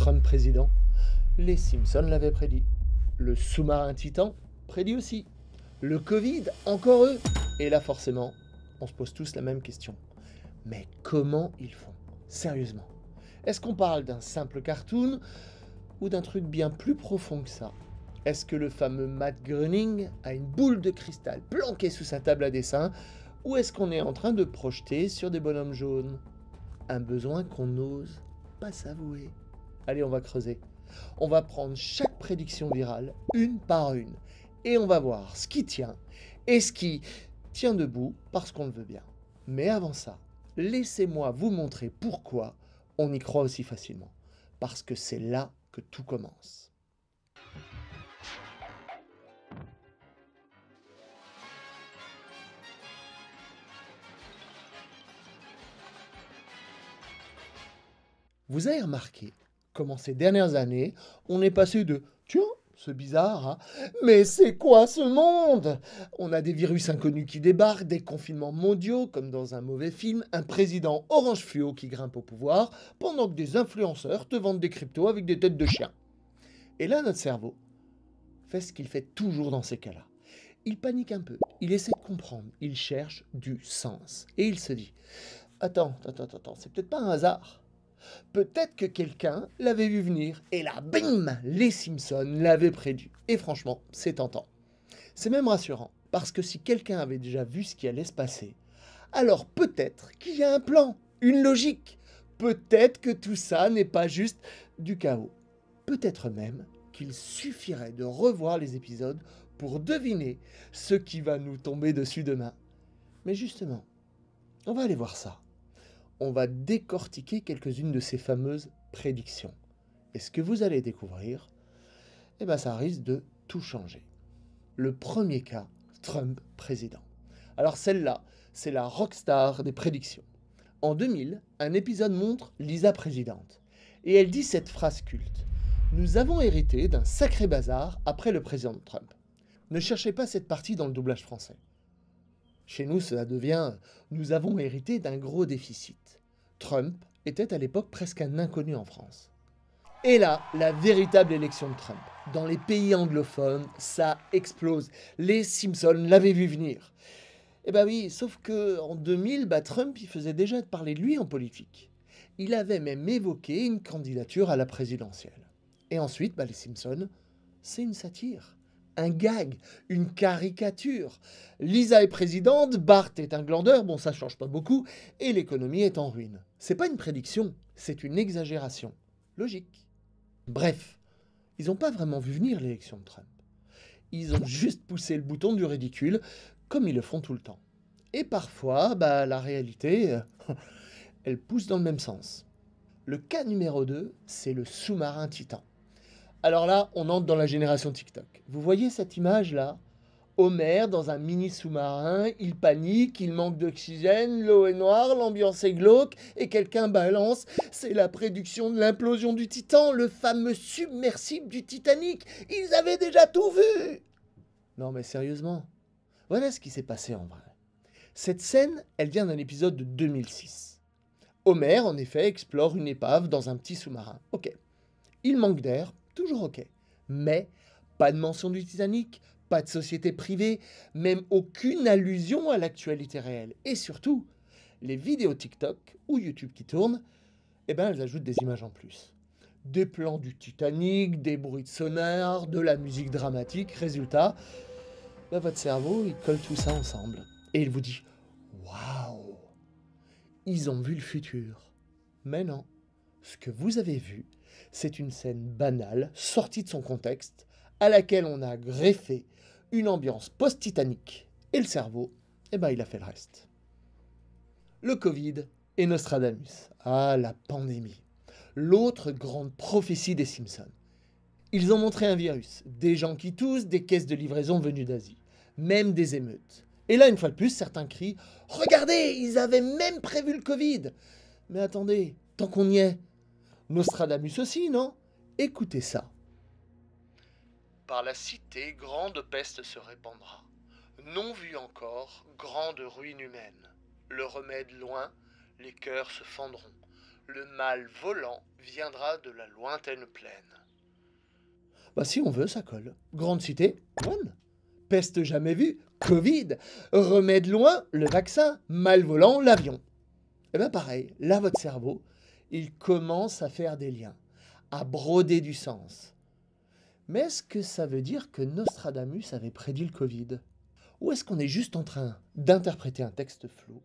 Trump président? Les Simpsons l'avaient prédit. Le sous-marin Titan, prédit aussi. Le Covid, encore eux. Et là, forcément, on se pose tous la même question. Mais comment ils font? Sérieusement. Est-ce qu'on parle d'un simple cartoon ou d'un truc bien plus profond que ça? Est-ce que le fameux Matt Groening a une boule de cristal planquée sous sa table à dessin? Ou est-ce qu'on est en train de projeter sur des bonhommes jaunes? Un besoin qu'on n'ose pas s'avouer. Allez, on va creuser. On va prendre chaque prédiction virale, une par une, et on va voir ce qui tient et ce qui tient debout parce qu'on le veut bien. Mais avant ça, laissez-moi vous montrer pourquoi on y croit aussi facilement. Parce que c'est là que tout commence. Vous avez remarqué comment ces dernières années, on est passé de « Tiens, c'est bizarre, hein, mais c'est quoi ce monde ?» On a des virus inconnus qui débarquent, des confinements mondiaux, comme dans un mauvais film, un président orange fluo qui grimpe au pouvoir, pendant que des influenceurs te vendent des cryptos avec des têtes de chiens. Et là, notre cerveau fait ce qu'il fait toujours dans ces cas-là. Il panique un peu, il essaie de comprendre, il cherche du sens. Et il se dit « Attends, c'est peut-être pas un hasard. Peut-être que quelqu'un l'avait vu venir. Et là, bim, les Simpsons l'avaient prédit. Et franchement, c'est tentant. C'est même rassurant, parce que si quelqu'un avait déjà vu ce qui allait se passer, alors peut-être qu'il y a un plan, une logique. Peut-être que tout ça n'est pas juste du chaos. Peut-être même qu'il suffirait de revoir les épisodes pour deviner ce qui va nous tomber dessus demain. Mais justement, on va aller voir ça. On va décortiquer quelques-unes de ces fameuses prédictions. Et ce que vous allez découvrir, eh ben ça risque de tout changer. Le premier cas, Trump président. Alors celle-là, c'est la rockstar des prédictions. En 2000, un épisode montre Lisa présidente. Et elle dit cette phrase culte. « Nous avons hérité d'un sacré bazar après le président Trump. » Ne cherchez pas cette partie dans le doublage français. Chez nous, cela devient « Nous avons hérité d'un gros déficit. » Trump était à l'époque presque un inconnu en France. Et là, la véritable élection de Trump. Dans les pays anglophones, ça explose. Les Simpsons l'avaient vu venir. Eh ben oui, sauf que en 2000, Trump il faisait déjà parler de lui en politique. Il avait même évoqué une candidature à la présidentielle. Et ensuite, les Simpsons, c'est une satire. Un gag, une caricature. Lisa est présidente, Bart est un glandeur, bon ça change pas beaucoup, et l'économie est en ruine. C'est pas une prédiction, c'est une exagération. Logique. Bref, ils n'ont pas vraiment vu venir l'élection de Trump. Ils ont juste poussé le bouton du ridicule, comme ils le font tout le temps. Et parfois, la réalité, elle pousse dans le même sens. Le cas numéro 2, c'est le sous-marin Titan. Alors là, on entre dans la génération TikTok. Vous voyez cette image-là? Homer dans un mini sous-marin, il panique, il manque d'oxygène, l'eau est noire, l'ambiance est glauque, et quelqu'un balance, c'est la prédiction de l'implosion du Titan, le fameux submersible du Titanic. Ils avaient déjà tout vu! Non mais sérieusement, voilà ce qui s'est passé en vrai. Cette scène, elle vient d'un épisode de 2006. Homer, en effet, explore une épave dans un petit sous-marin. Ok. Il manque d'air, toujours ok. Mais pas de mention du Titanic, pas de société privée, même aucune allusion à l'actualité réelle. Et surtout, les vidéos TikTok ou YouTube qui tournent, elles ajoutent des images en plus. Des plans du Titanic, des bruits de sonar, de la musique dramatique. Résultat, votre cerveau, il colle tout ça ensemble. Et il vous dit « Waouh ! Ils ont vu le futur. » Mais non, ce que vous avez vu, c'est une scène banale, sortie de son contexte, à laquelle on a greffé une ambiance post-Titanic. Et le cerveau, il a fait le reste. Le Covid et Nostradamus. Ah, la pandémie. L'autre grande prophétie des Simpsons. Ils ont montré un virus, des gens qui toussent, des caisses de livraison venues d'Asie, même des émeutes. Et là, une fois de plus, certains crient « Regardez, ils avaient même prévu le Covid !» Mais attendez, tant qu'on y est, Nostradamus aussi, non? Écoutez ça. Par la cité, grande peste se répandra. Non vue encore, grande ruine humaine. Le remède loin, les cœurs se fendront. Le mâle volant viendra de la lointaine plaine. Bah si on veut, ça colle. Grande cité, one. Peste jamais vue, Covid. Remède loin, le vaccin. Mâle volant, l'avion. Eh bien pareil, là votre cerveau, il commence à faire des liens, à broder du sens. Mais est-ce que ça veut dire que Nostradamus avait prédit le Covid? Ou est-ce qu'on est juste en train d'interpréter un texte flou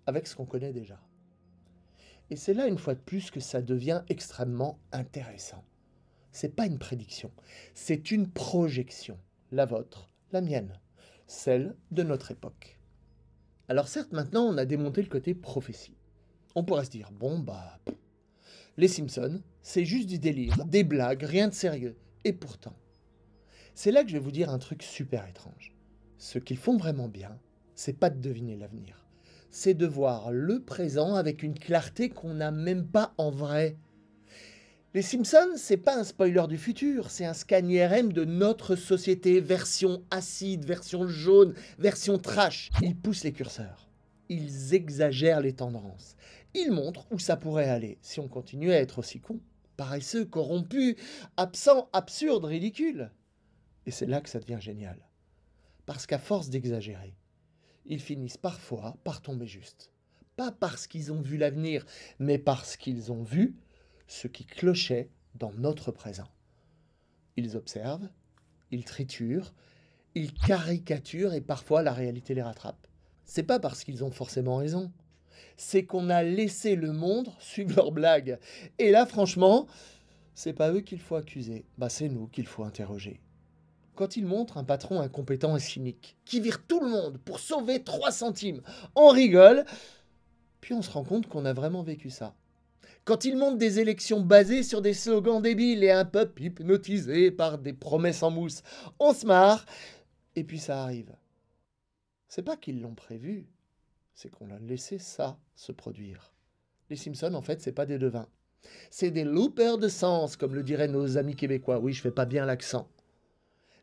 avec ce qu'on connaît déjà? Et c'est là, une fois de plus, que ça devient extrêmement intéressant. C'est pas une prédiction, c'est une projection. La vôtre, la mienne, celle de notre époque. Alors certes, maintenant, on a démonté le côté prophétie. On pourrait se dire, bon bah... Les Simpsons, c'est juste du délire, des blagues, rien de sérieux. Et pourtant, c'est là que je vais vous dire un truc super étrange. Ce qu'ils font vraiment bien, c'est pas de deviner l'avenir. C'est de voir le présent avec une clarté qu'on n'a même pas en vrai. Les Simpsons, c'est pas un spoiler du futur, c'est un scan IRM de notre société, version acide, version jaune, version trash. Ils poussent les curseurs, ils exagèrent les tendances, ils montrent où ça pourrait aller si on continuait à être aussi con, paresseux, corrompus, absents, absurdes, ridicules. Et c'est là que ça devient génial. Parce qu'à force d'exagérer, ils finissent parfois par tomber juste. Pas parce qu'ils ont vu l'avenir, mais parce qu'ils ont vu ce qui clochait dans notre présent. Ils observent, ils triturent, ils caricaturent et parfois la réalité les rattrape. C'est pas parce qu'ils ont forcément raison, c'est qu'on a laissé le monde suivre leurs blagues. Et là, franchement, c'est pas eux qu'il faut accuser, bah c'est nous qu'il faut interroger. Quand ils montrent un patron incompétent et cynique, qui vire tout le monde pour sauver 3 centimes, on rigole, puis on se rend compte qu'on a vraiment vécu ça. Quand ils montent des élections basées sur des slogans débiles et un peuple hypnotisé par des promesses en mousse, on se marre, et puis ça arrive. C'est pas qu'ils l'ont prévu, c'est qu'on a laissé ça se produire. Les Simpsons, en fait, c'est pas des devins. C'est des loopers de sens, comme le diraient nos amis québécois. Oui, je fais pas bien l'accent.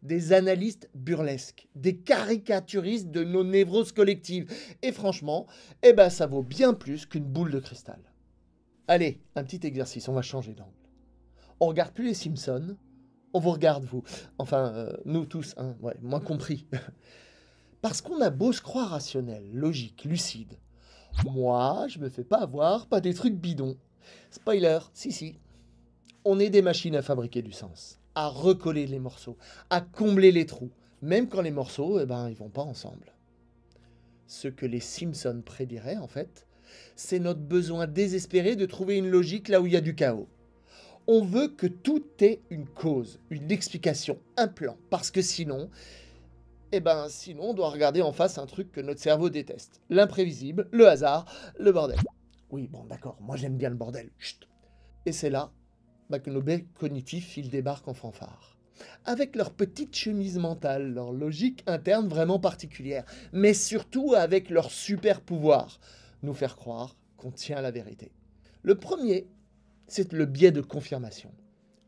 Des analystes burlesques, des caricaturistes de nos névroses collectives. Et franchement, eh ben, ça vaut bien plus qu'une boule de cristal. Allez, un petit exercice, on va changer d'angle. On regarde plus les Simpsons, on vous regarde vous. Enfin, nous tous, hein, ouais, moi compris. Parce qu'on a beau se croire rationnel, logique, lucide. Moi, je me fais pas avoir, pas des trucs bidons. Spoiler, si. On est des machines à fabriquer du sens, à recoller les morceaux, à combler les trous, même quand les morceaux, eh ben, ils vont pas ensemble. Ce que les Simpsons prédiraient, en fait, c'est notre besoin désespéré de trouver une logique là où il y a du chaos. On veut que tout ait une cause, une explication, un plan, parce que sinon, sinon on doit regarder en face un truc que notre cerveau déteste. L'imprévisible, le hasard, le bordel. Oui, bon d'accord, moi j'aime bien le bordel. Chut. Et c'est là que nos baies cognitifs, ils débarquent en fanfare. Avec leur petite chemise mentale, leur logique interne vraiment particulière, mais surtout avec leur super pouvoir, nous faire croire qu'on tient à la vérité. Le premier, c'est le biais de confirmation.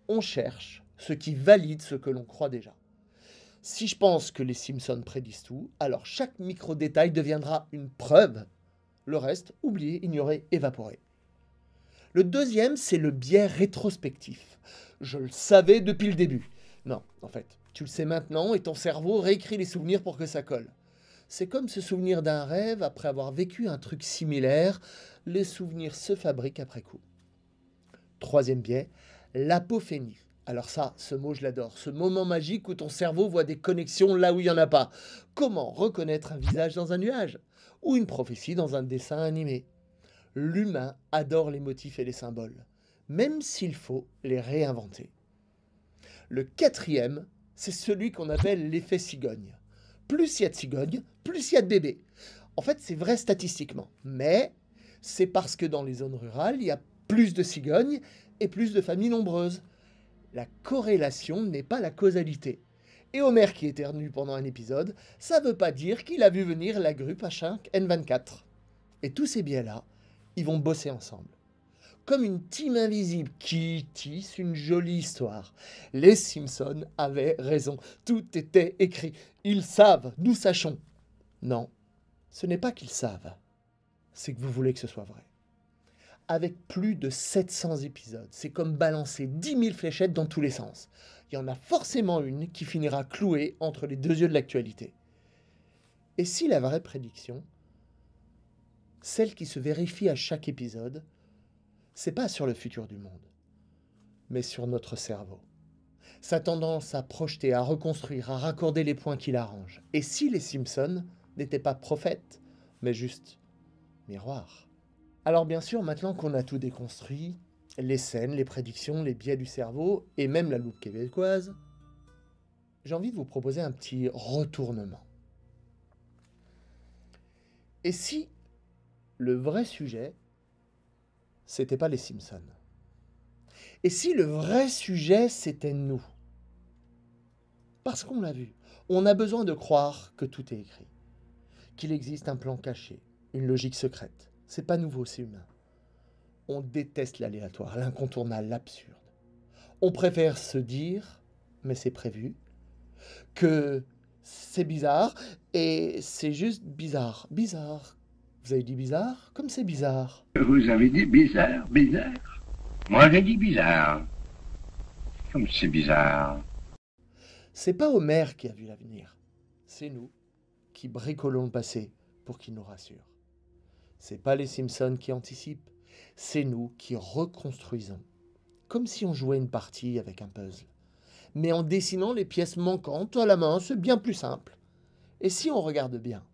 On cherche ce qui valide ce que l'on croit déjà. Si je pense que les Simpsons prédisent tout, alors chaque micro-détail deviendra une preuve. Le reste, oublié, ignoré, évaporé. Le deuxième, c'est le biais rétrospectif. Je le savais depuis le début. Non, en fait, tu le sais maintenant et ton cerveau réécrit les souvenirs pour que ça colle. C'est comme se souvenir d'un rêve après avoir vécu un truc similaire. Les souvenirs se fabriquent après coup. Troisième biais, l'apophénie. Alors ça, ce mot, je l'adore. Ce moment magique où ton cerveau voit des connexions là où il n'y en a pas. Comment reconnaître un visage dans un nuage? Ou une prophétie dans un dessin animé? L'humain adore les motifs et les symboles, même s'il faut les réinventer. Le quatrième, c'est celui qu'on appelle l'effet cigogne. Plus il y a de cigognes, plus il y a de bébés. En fait, c'est vrai statistiquement, mais c'est parce que dans les zones rurales, il y a plus de cigognes et plus de familles nombreuses. La corrélation n'est pas la causalité. Et Homer qui éternue pendant un épisode, ça ne veut pas dire qu'il a vu venir la grue H5N24. Et tous ces biais-là, ils vont bosser ensemble. Comme une team invisible qui tisse une jolie histoire. Les Simpsons avaient raison. Tout était écrit. Ils savent, nous sachons. Non, ce n'est pas qu'ils savent. C'est que vous voulez que ce soit vrai. avec plus de 700 épisodes. C'est comme balancer 10 000 fléchettes dans tous les sens. Il y en a forcément une qui finira clouée entre les deux yeux de l'actualité. Et si la vraie prédiction, celle qui se vérifie à chaque épisode, c'est pas sur le futur du monde, mais sur notre cerveau. Sa tendance à projeter, à reconstruire, à raccorder les points qui l'arrangent. Et si les Simpsons n'étaient pas prophètes, mais juste miroirs? Alors bien sûr, maintenant qu'on a tout déconstruit, les scènes, les prédictions, les biais du cerveau, et même la loupe québécoise, j'ai envie de vous proposer un petit retournement. Et si le vrai sujet, c'était pas les Simpsons? Et si le vrai sujet, c'était nous? Parce qu'on l'a vu, on a besoin de croire que tout est écrit, qu'il existe un plan caché, une logique secrète. C'est pas nouveau, c'est humain. On déteste l'aléatoire, l'incontournable, l'absurde. On préfère se dire, mais c'est prévu, que c'est bizarre, et c'est juste bizarre. Bizarre. Vous avez dit bizarre? Comme c'est bizarre. Vous avez dit bizarre, bizarre. Moi j'ai dit bizarre. Comme c'est bizarre. C'est pas Homer qui a vu l'avenir. C'est nous qui bricolons le passé pour qu'il nous rassure. C'est pas les Simpsons qui anticipent. C'est nous qui reconstruisons. Comme si on jouait une partie avec un puzzle. Mais en dessinant les pièces manquantes à la main, c'est bien plus simple. Et si on regarde bien,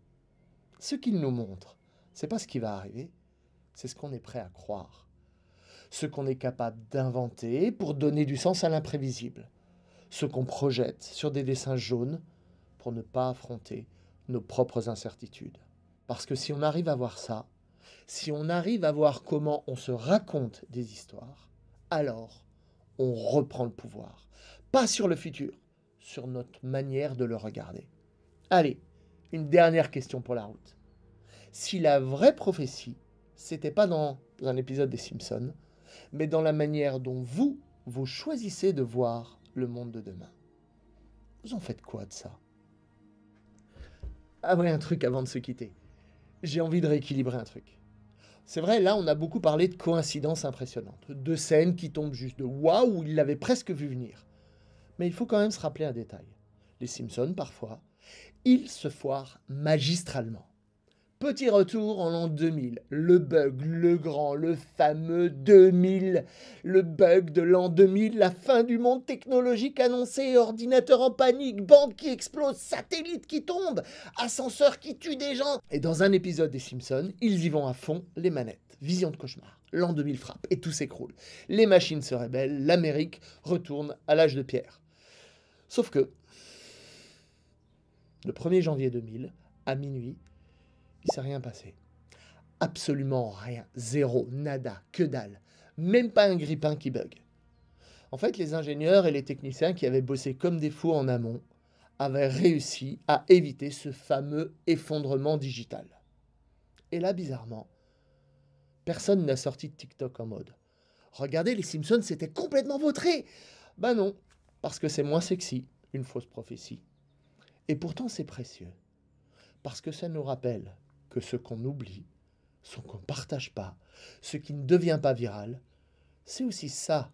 ce qu'il nous montre, c'est pas ce qui va arriver, c'est ce qu'on est prêt à croire. Ce qu'on est capable d'inventer pour donner du sens à l'imprévisible. Ce qu'on projette sur des dessins jaunes pour ne pas affronter nos propres incertitudes. Parce que si on arrive à voir ça, si on arrive à voir comment on se raconte des histoires, alors on reprend le pouvoir. Pas sur le futur, sur notre manière de le regarder. Allez, une dernière question pour la route. Si la vraie prophétie, c'était pas dans un épisode des Simpsons, mais dans la manière dont vous choisissez de voir le monde de demain, vous en faites quoi de ça? Ah ouais, un truc avant de se quitter. J'ai envie de rééquilibrer un truc. C'est vrai, là, on a beaucoup parlé de coïncidences impressionnantes, de scènes qui tombent juste de waouh, il l'avait presque vu venir. Mais il faut quand même se rappeler un détail. Les Simpsons, parfois, ils se foirent magistralement. Petit retour en l'an 2000, le bug, le grand, le fameux 2000, le bug de l'an 2000, la fin du monde technologique annoncée, ordinateur en panique, banque qui explose, satellite qui tombe, ascenseur qui tue des gens. Et dans un épisode des Simpsons, ils y vont à fond, les manettes, vision de cauchemar, l'an 2000 frappe et tout s'écroule. Les machines se rébellent, l'Amérique retourne à l'âge de pierre. Sauf que, le 1er janvier 2000, à minuit, il ne s'est rien passé. Absolument rien. Zéro, nada, que dalle. Même pas un grippin qui bug. En fait, les ingénieurs et les techniciens qui avaient bossé comme des fous en amont avaient réussi à éviter ce fameux effondrement digital. Et là, bizarrement, personne n'a sorti de TikTok en mode « Regardez, les Simpsons, c'était complètement vautré !» Ben non, parce que c'est moins sexy, une fausse prophétie. Et pourtant, c'est précieux. Parce que ça nous rappelle que ce qu'on oublie, ce qu'on ne partage pas, ce qui ne devient pas viral, c'est aussi ça,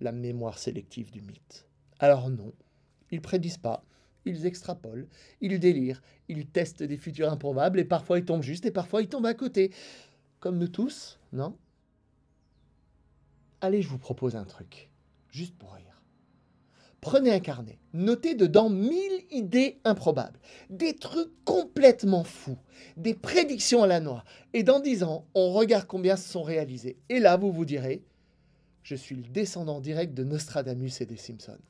la mémoire sélective du mythe. Alors non, ils prédisent pas, ils extrapolent, ils délirent, ils testent des futurs improbables et parfois ils tombent juste et parfois ils tombent à côté. Comme nous tous, non? Allez, je vous propose un truc, juste pour rire. Prenez un carnet, notez dedans 1000 idées improbables, des trucs complètement fous, des prédictions à la noix. Et dans 10 ans, on regarde combien se sont réalisés. Et là, vous vous direz, je suis le descendant direct de Nostradamus et des Simpsons.